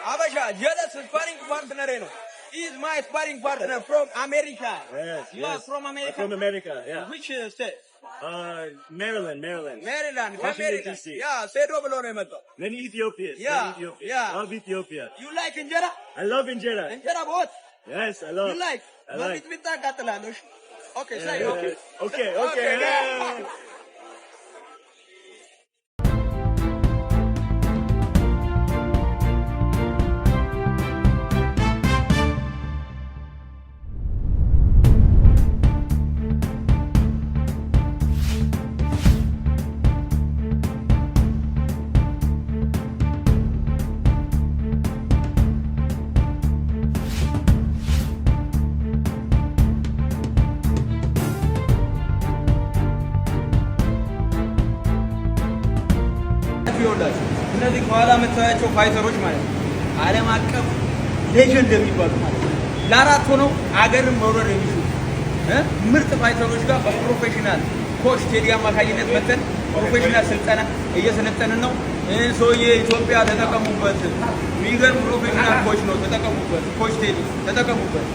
Abasha, jealous sparring partner. He is my sparring partner from America. Yes, You are yes. from America? From America, yeah. Which state? Maryland. Maryland, Washington, America. D.C. Yeah, say double. Many Ethiopians. Yeah, Many Ethiopians. yeah. Love Ethiopia. You like injera? I love injera. Injera what? Yes, I love. You like? I like. Okay, say okay. Okay. Yeah. ይወላችሁ እነዚህ ከኋላ የምታያቸው ፋይተሮች ማለት ነው ዓለም አቀፍ ሌጀንድ የሚባሉ ማለት ነው ለአራት ሆነው አገርን መውረር የሚችሉ ምርጥ ፋይተሮች ጋር በፕሮፌሽናል ኮች ቴዲ አማካኝነት መተን ፕሮፌሽናል ስልጠና እየሰለጠንን ነው። ሰውዬ ኢትዮጵያ ተጠቀሙበት። የሚገርም ፕሮፌሽናል ኮች ነው። ተጠቀሙበት። ኮች ቴዲ ተጠቀሙበት።